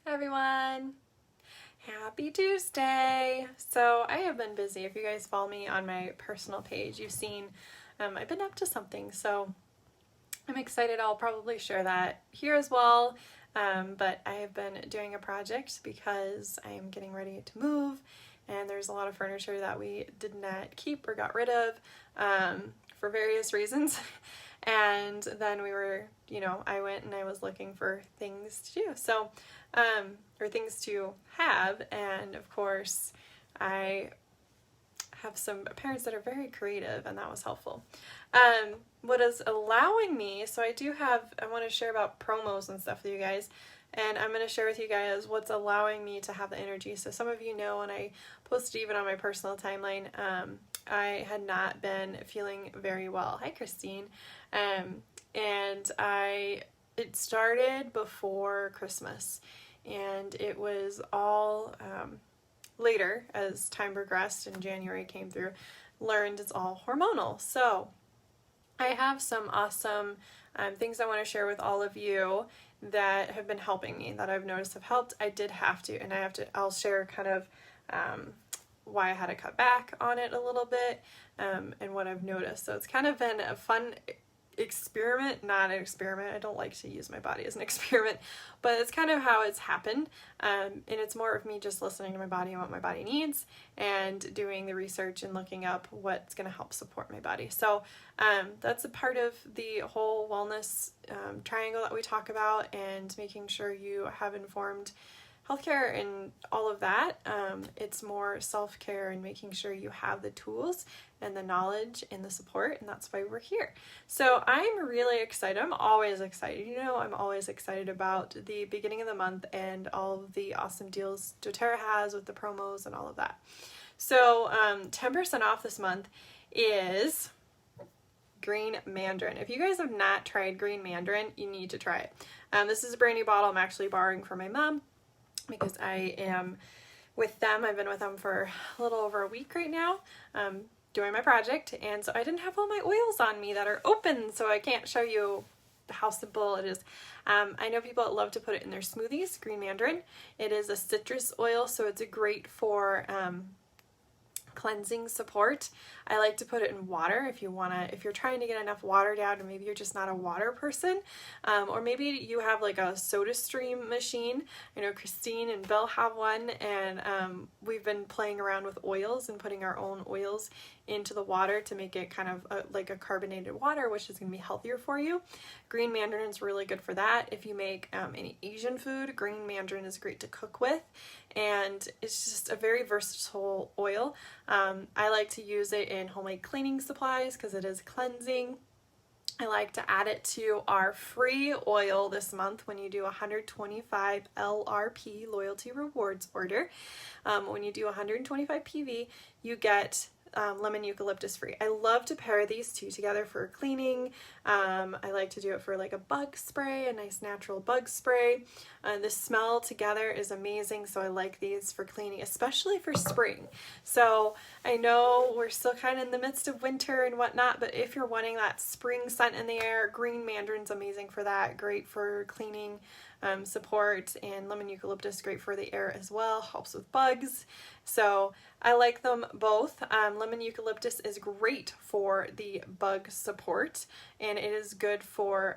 Hi everyone! Happy Tuesday! So I have been busy. If you guys follow me on my personal page, you've seen I've been up to something. So I'm excited. I'll probably share that here as well. But I have been doing a project because I am getting ready to move, and there's a lot of furniture that we did not keep or got rid of for various reasons. And then I went and I was looking for things to do. So, or things to have. And of course, I have some parents that are very creative, and that was helpful. What is allowing me, so I want to share about promos and stuff with you guys. And I'm going to share with you guys what's allowing me to have the energy. So some of you know, and I posted even on my personal timeline, I had not been feeling very well. Hi, Christine. And it started before Christmas, and it was all later as time progressed and January came through, learned it's all hormonal. So I have some awesome things I want to share with all of you that have been helping me, that I've noticed have helped. I did have to, and I'll share kind of why I had to cut back on it a little bit, and what I've noticed. So it's kind of been a fun experiment, not an experiment. I don't like to use my body as an experiment, but it's kind of how it's happened. And it's more of me just listening to my body and what my body needs, and doing the research and looking up what's going to help support my body. So that's a part of the whole wellness triangle that we talk about, and making sure you have informed healthcare and all of that. It's more self-care and making sure you have the tools and the knowledge and the support, and that's why we're here. So I'm really excited. I'm always excited. I'm always excited about the beginning of the month and all of the awesome deals doTERRA has with the promos and all of that. So 10% off this month is green mandarin. If you guys have not tried green mandarin, you need to try it. This is a brand new bottle I'm actually borrowing from my mom, because I am with them. I've been with them for a little over a week right now, doing my project, and so I didn't have all my oils on me that are open, so I can't show you how simple it is. I know people that love to put it in their smoothies. Green mandarin, it is a citrus oil, so it's great for cleansing support. I like to put it in water if you're trying to get enough water down, or maybe you're just not a water person, or maybe you have like a soda stream machine. I know Christine and Bill have one, and we've been playing around with oils and putting our own oils into the water to make it kind of like a carbonated water, which is going to be healthier for you. Green mandarin is really good for that. If you make any Asian food, green mandarin is great to cook with, and it's just a very versatile oil. I like to use it in homemade cleaning supplies because it is cleansing. I like to add it to our free oil this month when you do 125 LRP loyalty rewards order. When you do 125 PV, you get lemon eucalyptus free. I love to pair these two together for cleaning. I like to do it for like a bug spray, a nice natural bug spray. The smell together is amazing, so I like these for cleaning, especially for spring. So I know we're still kind of in the midst of winter and whatnot, but if you're wanting that spring scent in the air, green mandarin's amazing for that. Great for cleaning support, and lemon eucalyptus great for the air as well, helps with bugs. So I like them both. Lemon eucalyptus is great for the bug support, and it is good for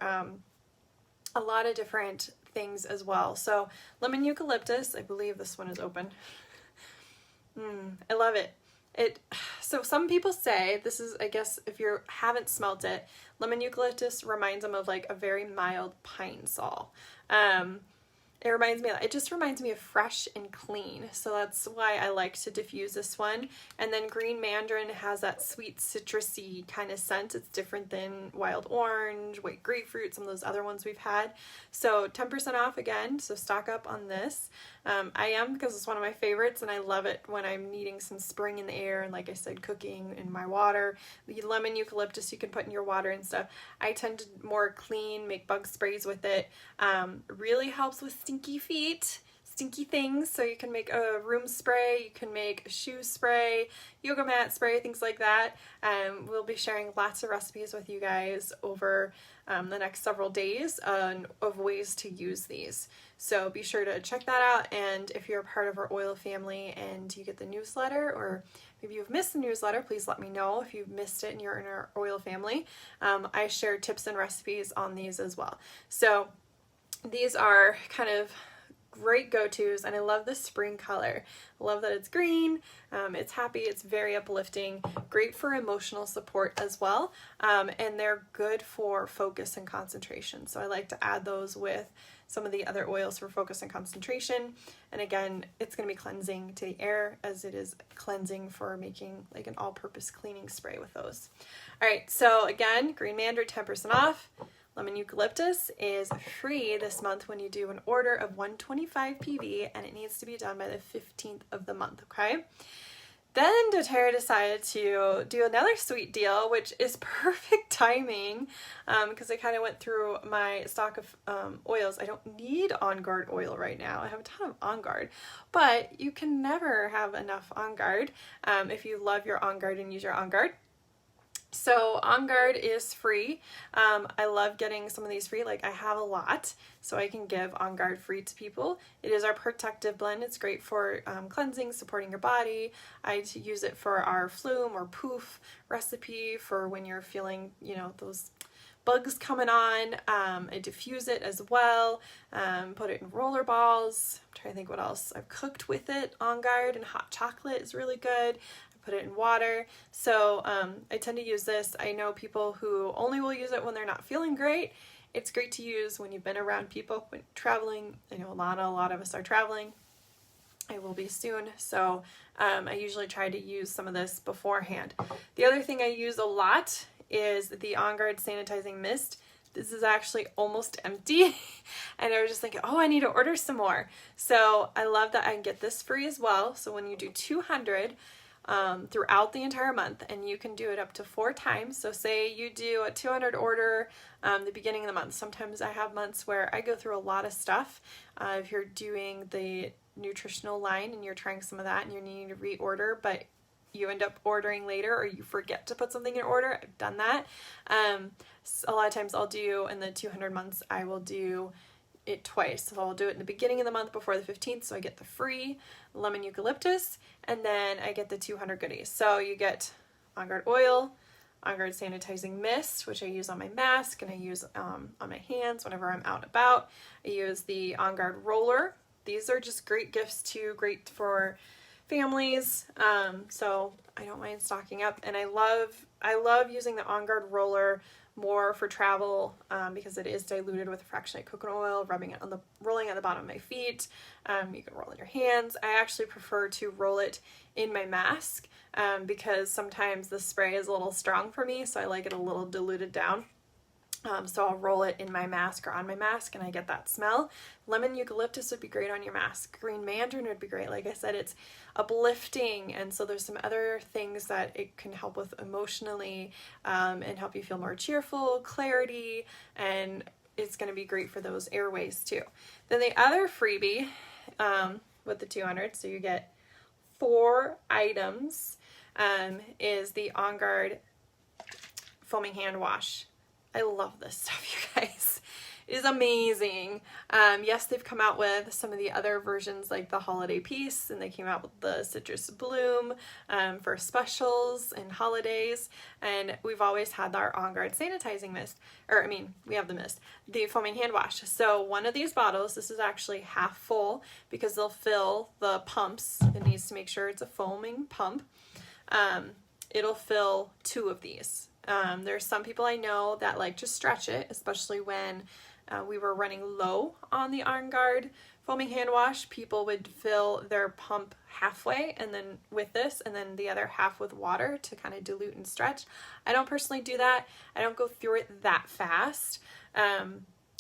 a lot of different things as well. So lemon eucalyptus, I believe this one is open. I love it. So some people say, this is, I guess if you haven't smelt it, lemon eucalyptus reminds them of like a very mild pine sol. It just reminds me of fresh and clean. So that's why I like to diffuse this one. And then green mandarin has that sweet citrusy kind of scent. It's different than wild orange, white grapefruit, some of those other ones we've had. So 10% off again. So stock up on this. I am, because it's one of my favorites, and I love it when I'm needing some spring in the air, and like I said, cooking in my water. The lemon eucalyptus you can put in your water and stuff. I tend to more clean, make bug sprays with it. Really helps with stinky feet, stinky things. So you can make a room spray, you can make a shoe spray, yoga mat spray, things like that. We'll be sharing lots of recipes with you guys over the next several days of ways to use these. So be sure to check that out. And if you're a part of our oil family and you get the newsletter, or maybe you've missed the newsletter, please let me know if you've missed it and you're in our oil family. I share tips and recipes on these as well. So these are kind of great go-tos, and I love the spring color. I love that it's green, it's happy, it's very uplifting, great for emotional support as well, and they're good for focus and concentration. So I like to add those with some of the other oils for focus and concentration. And again, it's going to be cleansing to the air as it is cleansing for making like an all-purpose cleaning spray with those. All right, so again, green mandarin 10% off. Lemon eucalyptus is free this month when you do an order of 125 PV, and it needs to be done by the 15th of the month, okay? Then doTERRA decided to do another sweet deal, which is perfect timing because I kind of went through my stock of oils. I don't need On Guard oil right now. I have a ton of On Guard, but you can never have enough On Guard if you love your On Guard and use your On Guard. So On Guard is free. I love getting some of these free. Like I have a lot, so I can give On Guard free to people. It is our protective blend. It's great for cleansing, supporting your body. I use it for our flume or poof recipe for when you're feeling, you know, those bugs coming on. I diffuse it as well. Put it in roller balls. I'm trying to think what else. I've cooked with it. On Guard and hot chocolate is really good. Put it in water. So I tend to use this. I know people who only will use it when they're not feeling great. It's great to use when you've been around people, when traveling. I know a lot of us are traveling. I will be soon. So I usually try to use some of this beforehand. The other thing I use a lot is the On Guard sanitizing mist. This is actually almost empty and I was just thinking, oh, I need to order some more. So I love that I can get this free as well. So when you do 200 throughout the entire month, and you can do it up to 4 times. So say you do a 200 order the beginning of the month. Sometimes I have months where I go through a lot of stuff. If you're doing the nutritional line and you're trying some of that and you're needing to reorder, but you end up ordering later or you forget to put something in order. I've done that. A lot of times I'll do in the 200 months, I will do it twice. So I'll do it in the beginning of the month before the 15th, so I get the free lemon eucalyptus, and then I get the 200 goodies. So you get On Guard oil, On Guard sanitizing mist, which I use on my mask and I use on my hands whenever I'm out and about. I use the On Guard roller. These are just great gifts too, great for families. So I don't mind stocking up, and I love using the On Guard roller more for travel because it is diluted with fractionated coconut oil, rolling at the bottom of my feet. You can roll in your hands. I actually prefer to roll it in my mask because sometimes the spray is a little strong for me, so I like it a little diluted down. So I'll roll it in my mask or on my mask and I get that smell. Lemon eucalyptus would be great on your mask. Green mandarin would be great. Like I said, it's uplifting, and so there's some other things that it can help with emotionally and help you feel more cheerful, clarity, and it's going to be great for those airways too. Then the other freebie with the 200, so you get 4 items, is the On Guard foaming hand wash. I love this stuff, you guys. It is amazing. Yes, they've come out with some of the other versions like the holiday piece, and they came out with the citrus bloom for specials and holidays, and we've always had our On Guard sanitizing mist, we have the mist, the foaming hand wash. So one of these bottles, this is actually half full because they'll fill the pumps. It needs to make sure it's a foaming pump. It'll fill 2 of these. There's some people I know that like to stretch it, especially when we were running low on the On Guard foaming hand wash. People would fill their pump halfway and then with this, and then the other half with water to kind of dilute and stretch. I don't personally do that. I don't go through it that fast.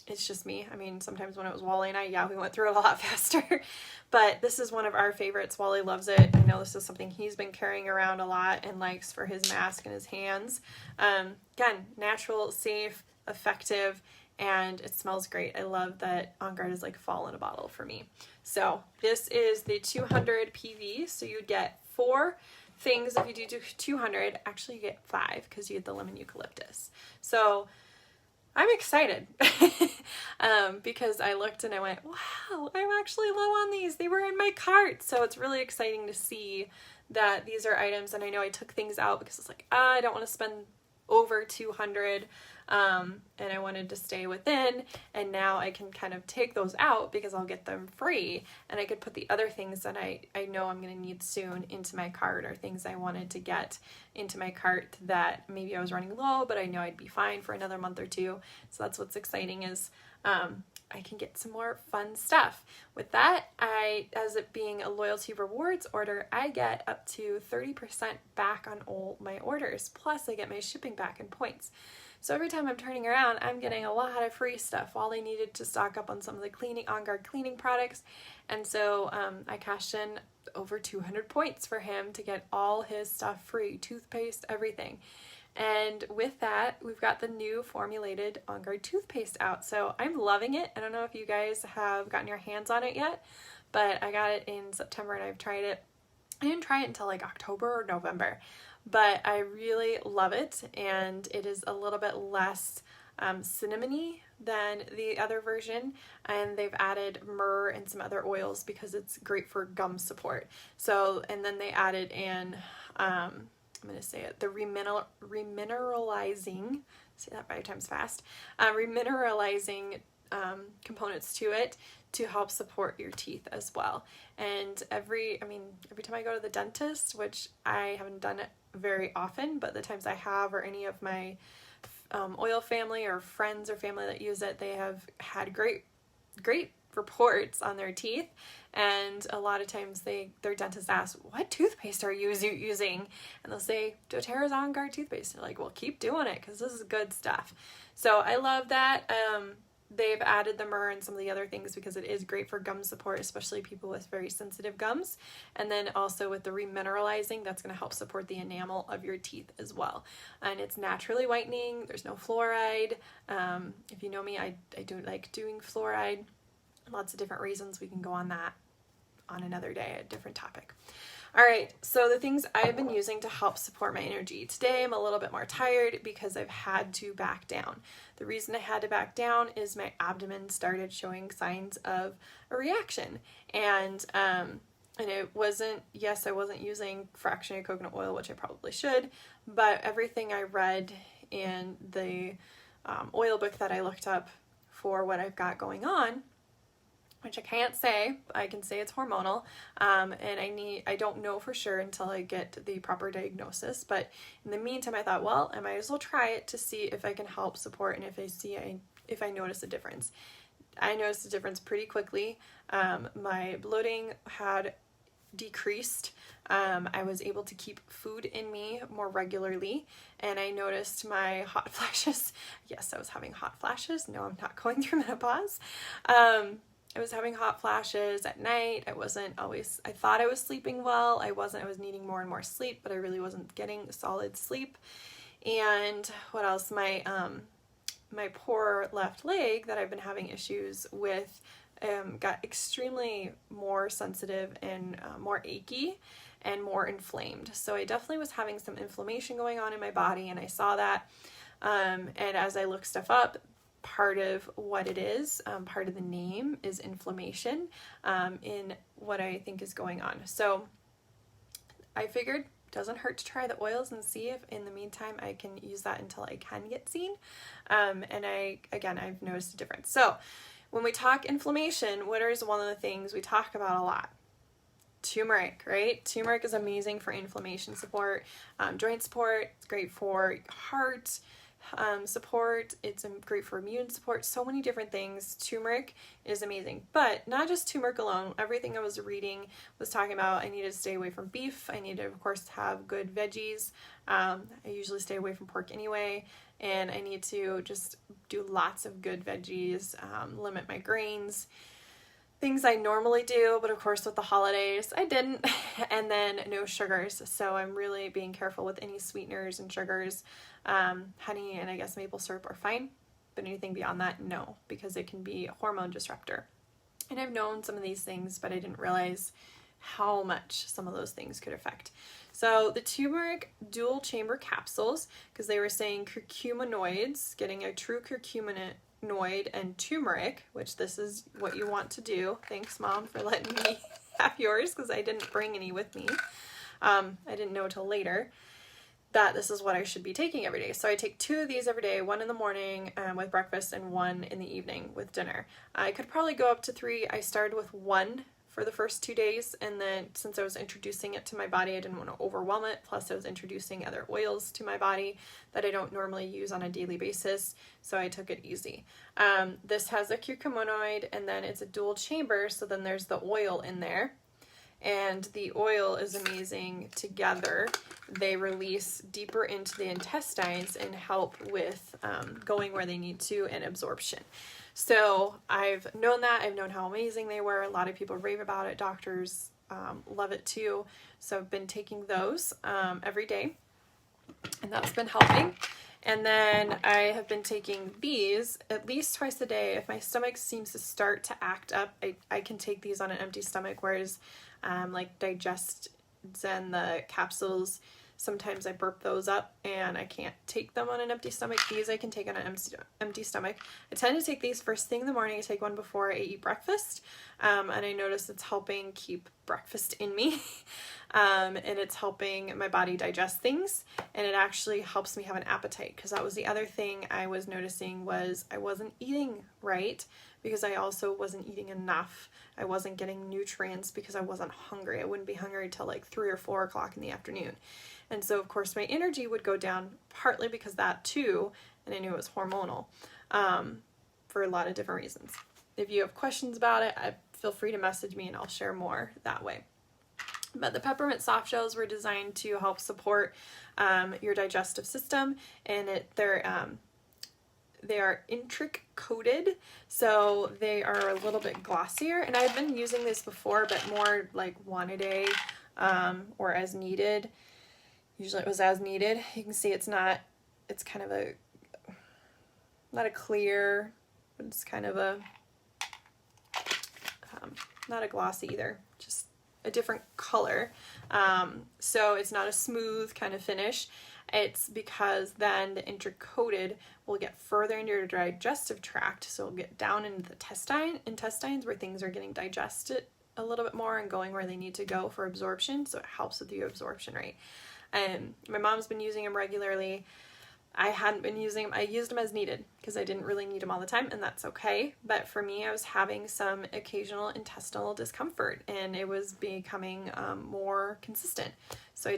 It's just me. I mean, sometimes when it was Wally and I, we went through it a lot faster. But this is one of our favorites. Wally loves it. I know this is something he's been carrying around a lot and likes for his mask and his hands. Again, natural, safe, effective, and it smells great. I love that On Guard is like fall in a bottle for me. So this is the 200 PV. So you get 4 things. If you do 200, actually you get 5 because you get the lemon eucalyptus. So I'm excited because I looked and I went, wow, I'm actually low on these. They were in my cart. So it's really exciting to see that these are items. And I know I took things out because it's like, I don't want to spend over 200 and I wanted to stay within, and now I can kind of take those out because I'll get them free, and I could put the other things that I know I'm going to need soon into my cart, or things I wanted to get into my cart that maybe I was running low but I know I'd be fine for another month or two. So that's what's exciting, is I can get some more fun stuff. With that, as it being a loyalty rewards order, I get up to 30% back on all my orders. Plus I get my shipping back in points. So every time I'm turning around, I'm getting a lot of free stuff. All I needed to stock up on some of the On Guard cleaning products. And so I cashed in over 200 points for him to get all his stuff free, toothpaste, everything. And with that, we've got the new formulated On Guard toothpaste out. So I'm loving it. I don't know if you guys have gotten your hands on it yet, but I got it in September and I've tried it. I didn't try it until like October or November, but I really love it. And it is a little bit less cinnamony than the other version, and they've added myrrh and some other oils because it's great for gum support. So, and then they added in I'm going to say it, the remineralizing, say that 5 times fast, remineralizing components to it to help support your teeth as well. And every time I go to the dentist, which I haven't done it very often, but the times I have, or any of my oil family or friends or family that use it, they have had great reports on their teeth. And a lot of times their dentist asks, what toothpaste are you using? And they'll say, doTERRA's On Guard toothpaste. They're like, well, keep doing it because this is good stuff. So I love that. They've added the myrrh and some of the other things because it is great for gum support, especially people with very sensitive gums. And then also with the remineralizing, that's going to help support the enamel of your teeth as well. And it's naturally whitening. There's no fluoride. If you know me, I don't like doing fluoride. Lots of different reasons. We can go on that on another day, a different topic. All right, so the things I've been using to help support my energy. Today I'm a little bit more tired because I've had to back down. The reason I had to back down is my abdomen started showing signs of a reaction. And it wasn't, yes, I wasn't using fractionated coconut oil, which I probably should, but everything I read in the oil book that I looked up for what I've got going on, which I can't say, I can say it's hormonal, and I don't know for sure until I get the proper diagnosis, but in the meantime I thought, well, I might as well try it to see if I can help support and if I notice a difference. I noticed a difference pretty quickly. My bloating had decreased. I was able to keep food in me more regularly, and I noticed my hot flashes. Yes, I was having hot flashes. No, I'm not going through menopause. I was having hot flashes at night. I thought I was sleeping well. I wasn't. I was needing more and more sleep, but I really wasn't getting solid sleep. And what else? My poor left leg that I've been having issues with got extremely more sensitive and more achy and more inflamed. So I definitely was having some inflammation going on in my body, and I saw that. And as I looked stuff up, part of what it is, part of the name is inflammation in what I think is going on. So I figured it doesn't hurt to try the oils and see if in the meantime I can use that until I can get seen. And I've noticed a difference. So when we talk inflammation, what is one of the things we talk about a lot? Turmeric, right? Turmeric is amazing for inflammation support, joint support. It's great for heart support. It's great for immune support. So many different things. Turmeric is amazing, but not just turmeric alone. Everything I was reading was talking about I needed to stay away from beef. I needed to, of course, have good veggies. I usually stay away from pork anyway, and I need to just do lots of good veggies, limit my grains. Things I normally do, but of course with the holidays I didn't. And then no sugars, so I'm really being careful with any sweeteners and sugars. Honey and I guess maple syrup are fine, but anything beyond that, no, because it can be a hormone disruptor. And I've known some of these things, but I didn't realize how much some of those things could affect. So the turmeric dual chamber capsules, because they were saying curcuminoids, getting a true curcuminoid and turmeric, which this is what you want to do. Thanks, Mom, for letting me have yours, because I didn't bring any with me. I didn't know till later that this is what I should be taking every day. So I take 2 of these every day, 1 in the morning with breakfast and 1 in the evening with dinner. I could probably go up to 3. I started with 1 for the first 2 days, and then since I was introducing it to my body, I didn't want to overwhelm it. Plus I was introducing other oils to my body that I don't normally use on a daily basis, so I took it easy. This has a curcuminoid, and then it's a dual chamber, so then there's the oil in there. And the oil is amazing together. They release deeper into the intestines and help with going where they need to and absorption. So I've known that. I've known how amazing they were. A lot of people rave about it. Doctors love it too. So I've been taking those every day, and that's been helping. And then I have been taking these at least twice a day. If my stomach seems to start to act up, I can take these on an empty stomach, whereas like Digest and the capsules, sometimes I burp those up and I can't take them on an empty stomach. These I can take on an empty stomach. I tend to take these first thing in the morning. I take one before I eat breakfast, and I notice it's helping keep breakfast in me, and it's helping my body digest things, and it actually helps me have an appetite, because that was the other thing I was noticing, was I wasn't eating right because I also wasn't eating enough. I wasn't getting nutrients because I wasn't hungry. I wouldn't be hungry till like 3 or 4 o'clock in the afternoon. And so of course my energy would go down, partly because that too, and I knew it was hormonal, for a lot of different reasons. If you have questions about it, feel free to message me and I'll share more that way. But the peppermint soft gels were designed to help support your digestive system, and they are intric coated, so they are a little bit glossier. And I've been using this before, but more like 1 a day, or as needed. Usually it was as needed. You can see it's kind of not a clear, but it's kind of a, not a glossy either, just a different color. So it's not a smooth kind of finish. It's because then the intracoated will get further into your digestive tract, so it'll get down into the intestines where things are getting digested a little bit more and going where they need to go for absorption, so it helps with the absorption rate. And my mom's been using them regularly. I hadn't been using them. I used them as needed because I didn't really need them all the time, and that's okay. But for me, I was having some occasional intestinal discomfort, and it was becoming more consistent. So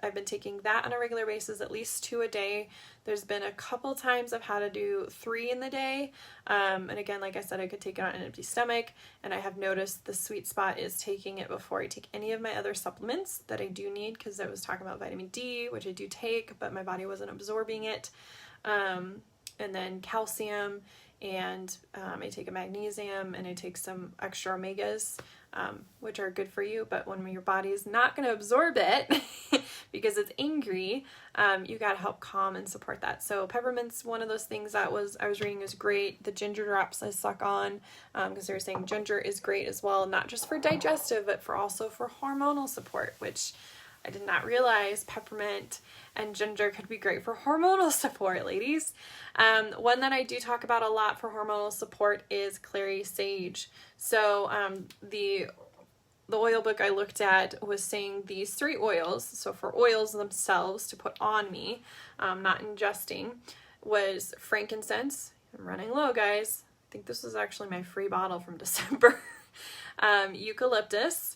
I've been taking that on a regular basis, at least 2 a day. There's been a couple times I've had to do 3 in the day. And again, like I said, I could take it on an empty stomach, and I have noticed the sweet spot is taking it before I take any of my other supplements that I do need, because I was talking about vitamin D, which I do take, but my body wasn't absorbing it. And then calcium, and I take a magnesium, and I take some extra omegas, which are good for you, but when your body is not going to absorb it because it's angry, you got to help calm and support that. So peppermint's one of those things that I was reading is great. The ginger drops I suck on, because they were saying ginger is great as well, not just for digestive, but also for hormonal support, which I did not realize peppermint and ginger could be great for hormonal support, ladies. One that I do talk about a lot for hormonal support is clary sage. So the oil book I looked at was saying these 3 oils, so for oils themselves to put on me, not ingesting, was frankincense. I'm running low, guys. I think this was actually my free bottle from December. Eucalyptus,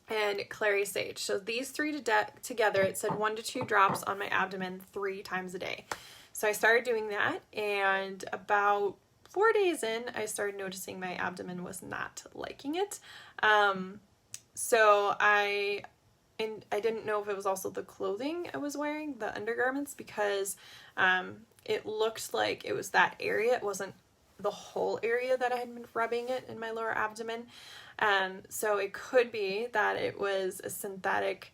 and clary sage. So these 3 together, it said 1 to 2 drops on my abdomen 3 times a day. So I started doing that, and about 4 days in, I started noticing my abdomen was not liking it. So I didn't know if it was also the clothing I was wearing, the undergarments, because it looked like it was that area. It wasn't the whole area that I had been rubbing it in my lower abdomen. So it could be that it was a synthetic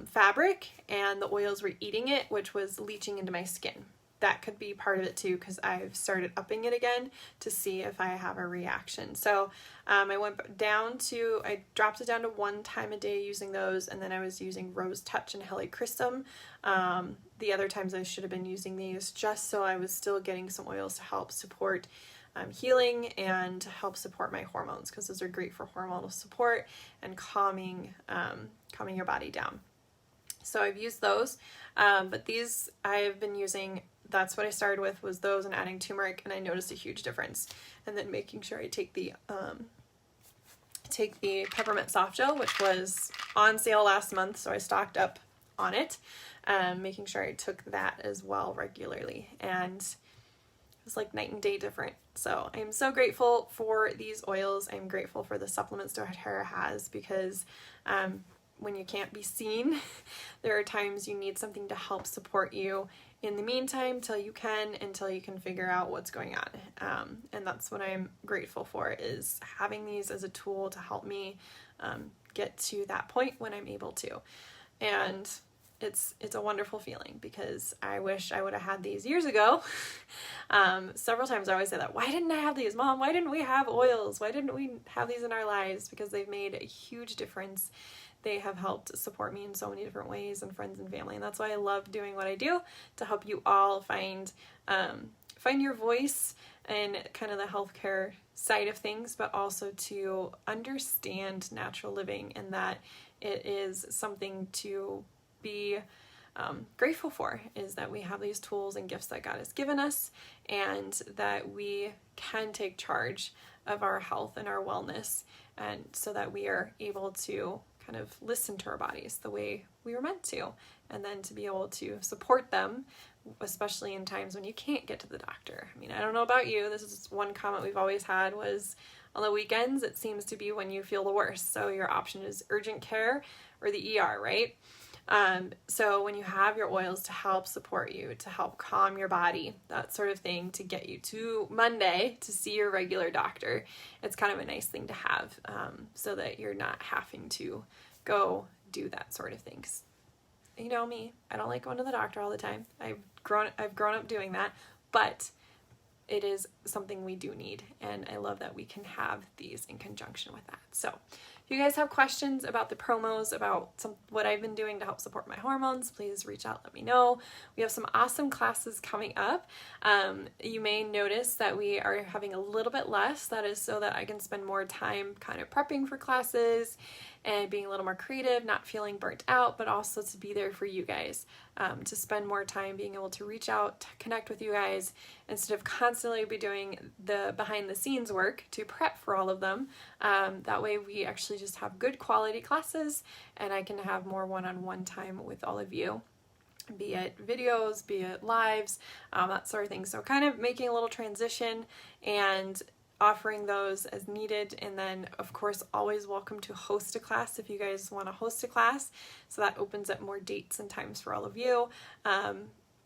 fabric and the oils were eating it, which was leaching into my skin. that could be part of it too, because I've started upping it again to see if I have a reaction. So I dropped it down to 1 time a day using those, and then I was using Rose Touch and Helichrysum. The other times I should have been using these just so I was still getting some oils to help support healing and to help support my hormones, because those are great for hormonal support and calming your body down. So I've used those, but these I've been using, that's what I started with, was those and adding turmeric, and I noticed a huge difference. And then making sure I take the peppermint soft gel, which was on sale last month, so I stocked up on it, making sure I took that as well regularly, and it was like night and day different. So I'm so grateful for these oils. I'm grateful for the supplements doTERRA has, because when you can't be seen, there are times you need something to help support you in the meantime until you can figure out what's going on. And that's what I'm grateful for, is having these as a tool to help me get to that point when I'm able to. And it's a wonderful feeling, because I wish I would have had these years ago. Several times I always say that, why didn't I have these? Mom, why didn't we have oils? Why didn't we have these in our lives? Because they've made a huge difference. They have helped support me in so many different ways, and friends and family. And that's why I love doing what I do, to help you all find your voice and kind of the healthcare side of things, but also to understand natural living, and that it is something to be grateful for, is that we have these tools and gifts that God has given us, and that we can take charge of our health and our wellness, and so that we are able to kind of listen to our bodies the way we were meant to, and then to be able to support them, especially in times when you can't get to the doctor. I mean, I don't know about you, this is one comment we've always had, was on the weekends it seems to be when you feel the worst. So your option is urgent care or the ER, right? So when you have your oils to help support you, to help calm your body, that sort of thing, to get you to Monday to see your regular doctor, it's kind of a nice thing to have, so that you're not having to go do that sort of things. You know me, I don't like going to the doctor all the time. I've grown up doing that, but it is something we do need, and I love that we can have these in conjunction with that. So if you guys have questions about the promos, about what I've been doing to help support my hormones, please reach out, let me know. We have some awesome classes coming up. You may notice that we are having a little bit less. That is so that I can spend more time kind of prepping for classes and being a little more creative, not feeling burnt out, but also to be there for you guys, to spend more time being able to reach out, to connect with you guys, instead of constantly be doing the behind the scenes work to prep for all of them. That way we actually just have good quality classes, and I can have more one-on-one time with all of you, be it videos, be it lives, that sort of thing. So kind of making a little transition and offering those as needed. And then of course always welcome to host a class if you guys want to host a class, so that opens up more dates and times for all of you.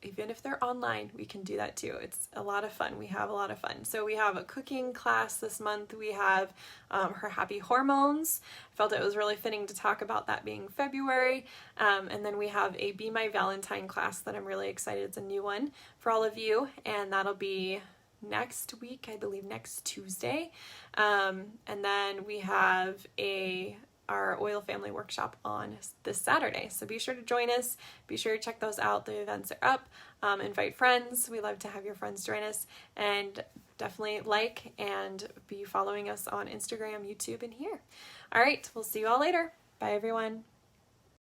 Even if they're online, we can do that too. It's a lot of fun. We have a lot of fun. So we have a cooking class this month. We have her happy hormones. I felt it was really fitting to talk about that being February. And then we have a Be My Valentine class that I'm really excited. It's a new one for all of you, and that'll be next week, I believe next Tuesday. And then we have our oil family workshop on this Saturday. So be sure to join us. Be sure to check those out. The events are up. Invite friends. We love to have your friends join us. And definitely like and be following us on Instagram, YouTube, and here. All right, we'll see you all later. Bye, everyone.